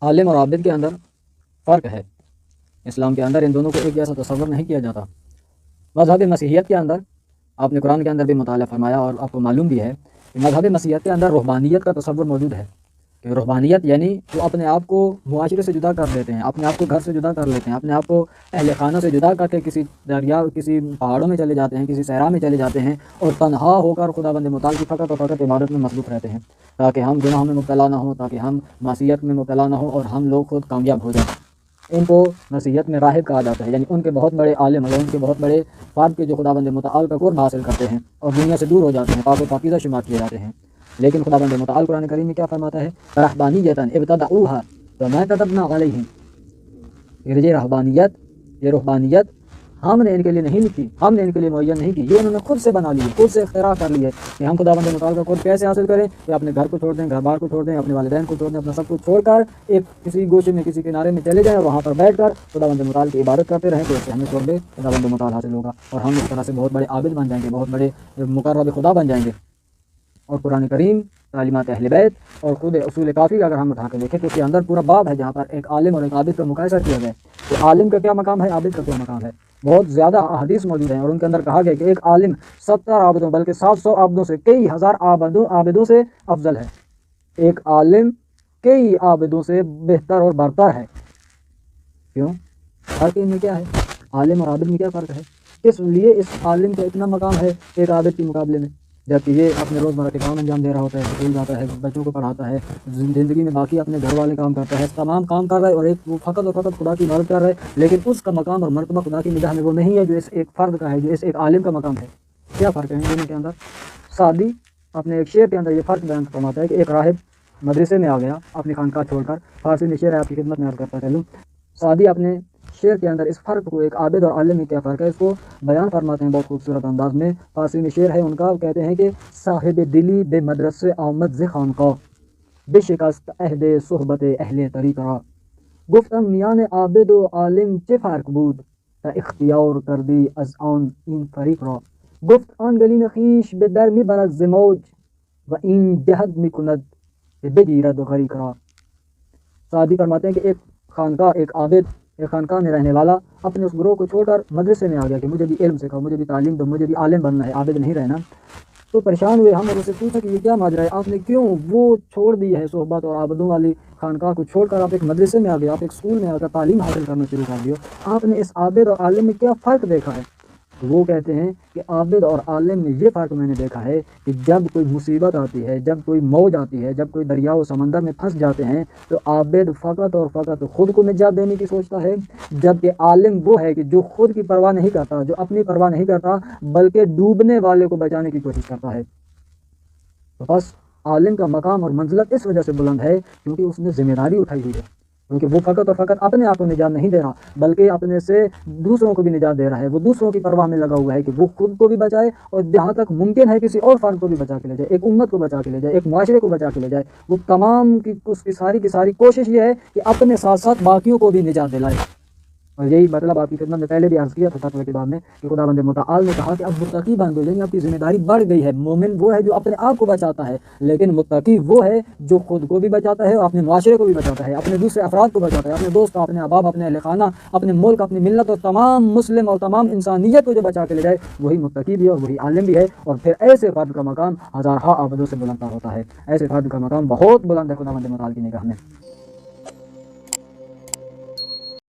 عالم اور عابد کے اندر فرق ہے۔ اسلام کے اندر ان دونوں کو ایک جیسا تصور نہیں کیا جاتا۔ مذہب مسیحیت کے اندر آپ نے قرآن کے اندر بھی مطالعہ فرمایا اور آپ کو معلوم بھی ہے کہ مذہب مسیحیت کے اندر رہبانیت کا تصور موجود ہے کہ رہبانیت یعنی وہ اپنے آپ کو معاشرے سے جدا کر لیتے ہیں، اپنے آپ کو گھر سے جدا کر لیتے ہیں، اپنے آپ کو اہل خانہ سے جدا کر کے کسی دریا کسی پہاڑوں میں چلے جاتے ہیں، کسی صحرا میں چلے جاتے ہیں اور تنہا ہو کر خداوند متعال کی فقط اور فقط عبادت میں مصروف رہتے ہیں تاکہ ہم گناہوں میں مبتلا نہ ہوں، تاکہ ہم معصیت میں مبتلا نہ ہوں اور ہم لوگ خود کامیاب ہو جائیں۔ ان کو مسیحیت میں راہب کہا جاتا ہے، یعنی ان کے بہت بڑے عالم ہیں، ان کے بہت بڑے فرد کے جو خداوند متعال کا قرب حاصل کرتے ہیں اور دنیا سے دور ہو جاتے ہیں، پاک و پاکیزہ شمار کیے جاتے ہیں۔ لیکن خداوند متعال قرآن کریم میں کیا فرماتا ہے؟ رہبانیۃ ابتدعوها وما كتبنا علیہم، یہ رہبانیت ہم نے ان کے لیے نہیں لکھی، ہم نے ان کے لیے معین نہیں کی، یہ انہوں نے خود سے بنا لی ہے، خود سے اختراع کر لی ہے کہ ہم خداوند متعال کا قرب کیسے حاصل کریں کہ اپنے گھر کو چھوڑ دیں، گھر بار کو چھوڑ دیں، اپنے والدین کو چھوڑ دیں، اپنا سب کچھ چھوڑ کر ایک کسی گوشے میں کسی کنارے میں چلے جائیں اور وہاں پر بیٹھ کر خداوند متعال کی عبادت کرتے رہیں، تو اس سے ہمیں قرب خداوند متعال حاصل ہوگا اور ہم اس طرح سے بہت بڑے عابد بن جائیں گے، بہت بڑے مقرب خدا بن جائیں گے۔ اور قرآن کریم، تعلیمات اہل بیت اور خود اصول کافی کا اگر ہم اٹھا کے دیکھیں تو اس کے اندر پورا باب ہے جہاں پر ایک عالم اور ایک عابد کا مقایسہ کیا گیا ہے کہ عالم کا کیا مقام ہے، عابد کا کیا مقام ہے۔ بہت زیادہ احادیث موجود ہیں اور ان کے اندر کہا گیا کہ ایک عالم 70 عابدوں بلکہ 700 عابدوں سے، کئی ہزار عابدوں سے افضل ہے۔ ایک عالم کئی عابدوں سے بہتر اور برتر ہے۔ کیوں؟ فرق ان میں کیا ہے؟ عالم اور عابد میں کیا فرق ہے؟ اس لیے اس عالم کا اتنا مقام ہے ایک عابد کے مقابلے میں، جبکہ یہ اپنے روزمرہ کے کام انجام دے رہا ہوتا ہے، اسکول جاتا ہے، بچوں کو پڑھاتا ہے، زندگی میں باقی اپنے گھر والے کام کرتا ہے، تمام کام کر رہا ہے اور ایک وہ فقط اور فقط خدا کی عبادت کر رہا ہے، لیکن اس کا مقام اور مرتبہ خدا کی نگاہ میں وہ نہیں ہے جو اس ایک فرد کا ہے، جو اس ایک عالم کا مقام ہے۔ کیا فرق ہے ان دونوں کے اندر؟ سعدی اپنے ایک شعر کے اندر یہ فرق بیان فرماتا ہے کہ ایک راہب مدرسے میں آ گیا اپنی خانقاہ چھوڑ کر، فارسی میں شعر ہے آپ کی خدمت میں عرض کرتا چلوں۔ سعدی اپنے شعر کے اندر اس فرق کو، ایک عابد اور عالم میں کیا فرق ہے، اس کو بیان فرماتے ہیں بہت خوبصورت انداز میں۔ فارسی میں شعر ہے ان کا، کہتے ہیں کہ صاحب دلی بے مدرسے آمد ز خانقاہ، بشکست عہد صحبت اہل طریقہ، گفتم میان عابد و عالم چه فرق بود، تا اختیار کردی از آن این فریق را، گفت آن گلیم خویش به در می برد ز موج و این جهد می کند که بگیرد غریق را۔ سعدی فرماتے ہیں کہ ایک خانقاہ، ایک عابد ایک خانقاہ میں رہنے والا اپنے اس گروہ کو چھوڑ کر مدرسے میں آ گیا کہ مجھے بھی علم سکھاؤ، مجھے بھی تعلیم دو، مجھے بھی عالم بننا ہے، عابد نہیں رہنا۔ تو پریشان ہوئے ہم اور اسے پوچھا کہ یہ کیا ماجرا ہے، آپ نے کیوں وہ چھوڑ دی ہے صحبت اور عابدوں والی خانقاہ کو چھوڑ کر آپ ایک مدرسے میں آ گئے، آپ ایک اسکول میں آ کر تعلیم حاصل کرنا شروع کر دیو، آپ نے اس عابد اور عالم میں کیا فرق دیکھا ہے؟ تو وہ کہتے ہیں کہ عابد اور عالم میں یہ فرق میں نے دیکھا ہے کہ جب کوئی مصیبت آتی ہے، جب کوئی موج آتی ہے، جب کوئی دریا و سمندر میں پھنس جاتے ہیں تو عابد فقط اور فقط خود کو نجات دینے کی سوچتا ہے، جبکہ عالم وہ ہے کہ جو خود کی پرواہ نہیں کرتا، جو اپنی پرواہ نہیں کرتا بلکہ ڈوبنے والے کو بچانے کی کوشش کرتا ہے۔ تو بس عالم کا مقام اور منزلت اس وجہ سے بلند ہے کیونکہ اس نے ذمہ داری اٹھائی ہوئی ہے، کیونکہ وہ فقط اور فقط اپنے آپ کو نجات نہیں دے رہا بلکہ اپنے سے دوسروں کو بھی نجات دے رہا ہے، وہ دوسروں کی پرواہ میں لگا ہوا ہے کہ وہ خود کو بھی بچائے اور جہاں تک ممکن ہے کسی اور فرد کو بھی بچا کے لے جائے، ایک امت کو بچا کے لے جائے، ایک معاشرے کو بچا کے لے جائے۔ وہ تمام کی اس کی ساری کوشش یہ ہے کہ اپنے ساتھ ساتھ باقیوں کو بھی نجات دلائے۔ اور یہی مطلب آپ کی خدمت میں پہلے بھی عرض کیا تھا فتوے کے بعد میں کہ خداوند متعال نے کہا کہ اب متقی بن گئے، یعنی آپ کی ذمہ داری بڑھ گئی ہے۔ مومن وہ ہے جو اپنے آپ کو بچاتا ہے، لیکن متقی وہ ہے جو خود کو بھی بچاتا ہے اور اپنے معاشرے کو بھی بچاتا ہے، اپنے دوسرے افراد کو بچاتا ہے، اپنے دوست، اپنے احباب، اپنے اہل خانہ، اپنے ملک، اپنی ملت اور تمام مسلم اور تمام انسانیت کو جو بچا کے لے جائے، وہی متقی بھی ہے اور وہی عالم بھی ہے۔ اور پھر ایسے فرد کا مقام ہزارہ عابدوں سے بلند ہوتا ہے، ایسے فرد کا مقام بہت بلند ہے خداوند متعال کی نگاہ میں۔